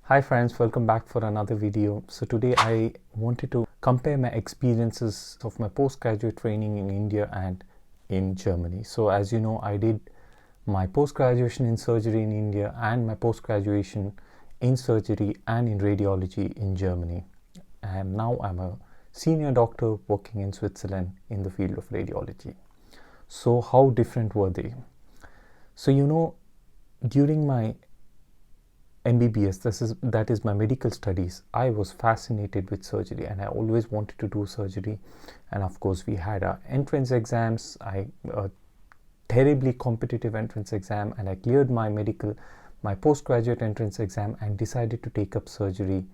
Hi friends, welcome back for another video. So today I wanted to compare my experiences of my postgraduate training in India and in Germany. So as you know, I did my post-graduation in surgery in India and my post-graduation in surgery and in radiology in Germany. And now I'm a senior doctor working in Switzerland in the field of radiology. So how different were they? So during my MBBS, that is my medical studies, I was fascinated with surgery and I always wanted to do surgery. And of course we had our entrance exams, a terribly competitive entrance exam, and I cleared my postgraduate entrance exam and decided to take up surgery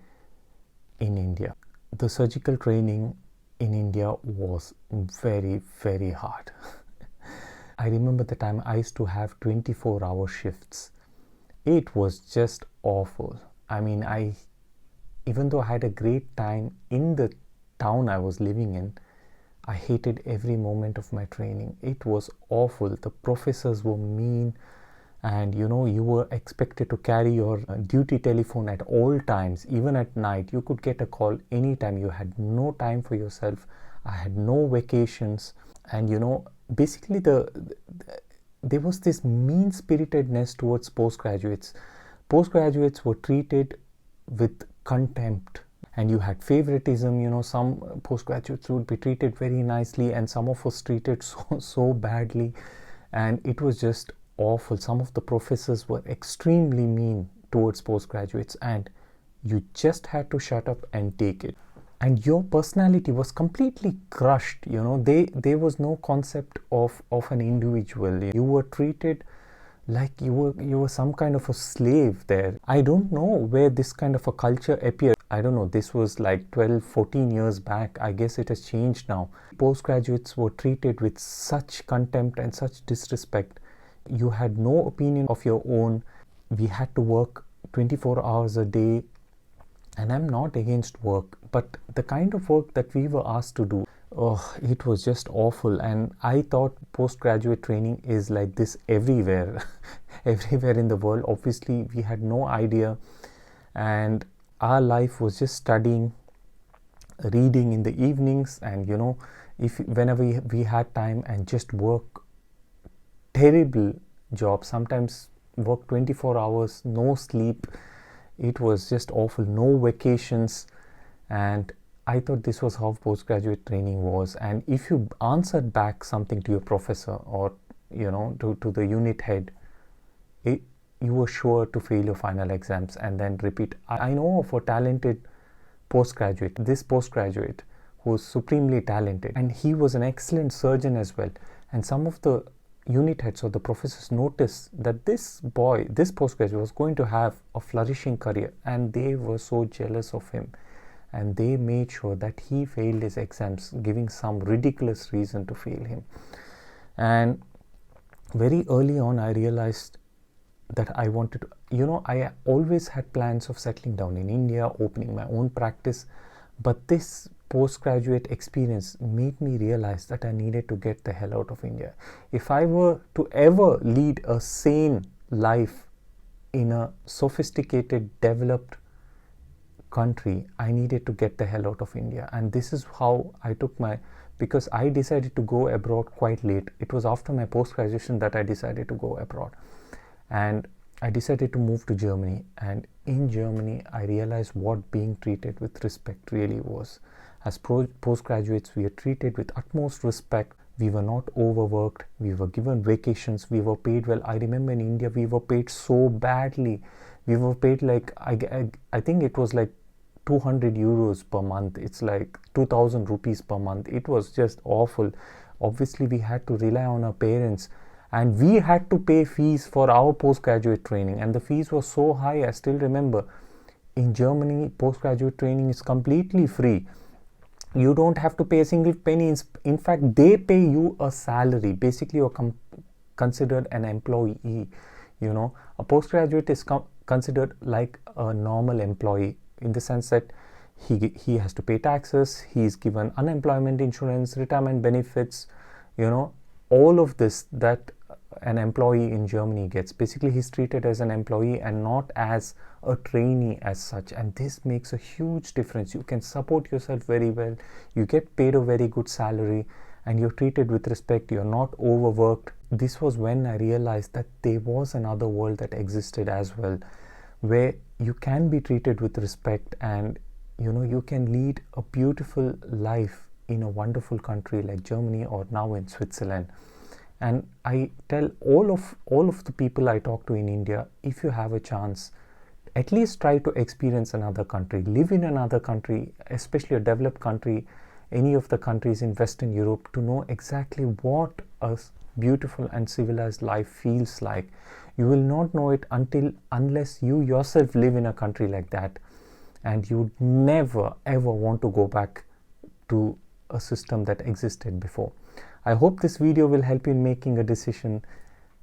in India. The surgical training in India was very, very hard. I remember the time I used to have 24-hour shifts. It was just awful. I mean, even though I had a great time in the town I was living in, I hated every moment of my training. It was awful. The professors were mean, and you were expected to carry your duty telephone at all times, even at night. You could get a call anytime. You had no time for yourself. I had no vacations, and basically there was this mean-spiritedness towards postgraduates. Postgraduates were treated with contempt, and you had favoritism. Some postgraduates would be treated very nicely and some of us treated so badly, and it was just awful. Some of the professors were extremely mean towards postgraduates, and you just had to shut up and take it. And your personality was completely crushed. There was no concept of an individual. You were treated like you were some kind of a slave there. I don't know where this kind of a culture appeared. I don't know, this was like 12-14 years back. I guess it has changed now. Postgraduates were treated with such contempt and such disrespect. You had no opinion of your own. We had to work 24 hours a day. And I'm not against work, but the kind of work that we were asked to do, it was just awful. And I thought postgraduate training is like this everywhere, everywhere in the world. Obviously, we had no idea, and our life was just studying, reading in the evenings, and whenever we had time, and just work. Terrible job. Sometimes work 24 hours, no sleep. It was just awful. No vacations. And I thought this was how postgraduate training was. And if you answered back something to your professor or to the unit head, you were sure to fail your final exams and then repeat. I know of a talented postgraduate, this postgraduate who was supremely talented, and he was an excellent surgeon as well. And some of the unit heads or the professors noticed that this postgraduate was going to have a flourishing career, and they were so jealous of him, and they made sure that he failed his exams, giving some ridiculous reason to fail him. And very early on I realized that I wanted to, I always had plans of settling down in India, opening my own practice, but this postgraduate experience made me realize that I needed to get the hell out of India. If I were to ever lead a sane life in a sophisticated, developed country, I needed to get the hell out of India. And this is how I took because I decided to go abroad quite late. It was after my post-graduation that I decided to go abroad. And I decided to move to Germany. And in Germany, I realized what being treated with respect really was. As postgraduates, we are treated with utmost respect. We were not overworked. We were given vacations. We were paid well. I remember in India, we were paid so badly. We were paid like, I think it was like 200 euros per month. It's like 2,000 rupees per month. It was just awful. Obviously, we had to rely on our parents. And we had to pay fees for our postgraduate training. And the fees were so high, I still remember. In Germany, postgraduate training is completely free. You don't have to pay a single penny. In fact, they pay you a salary. Basically, you're considered an employee. A postgraduate is considered like a normal employee in the sense that he has to pay taxes. He's given unemployment insurance, retirement benefits, all of this that an employee in Germany gets. Basically, he's treated as an employee and not as a trainee as such, and this makes a huge difference. You can support yourself very well, you get paid a very good salary, and you're treated with respect, you're not overworked. This was when I realized that there was another world that existed as well, where you can be treated with respect, and you can lead a beautiful life in a wonderful country like Germany or now in Switzerland. And I tell all of the people I talk to in India, if you have a chance, at least try to experience another country, live in another country, especially a developed country, any of the countries in Western Europe, to know exactly what a beautiful and civilized life feels like. You will not know it unless you yourself live in a country like that, and you would never ever want to go back to a system that existed before. I hope this video will help you in making a decision,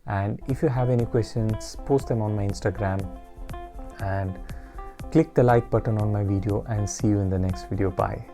and if you have any questions, post them on my Instagram, and click the like button on my video, and see you in the next video. Bye.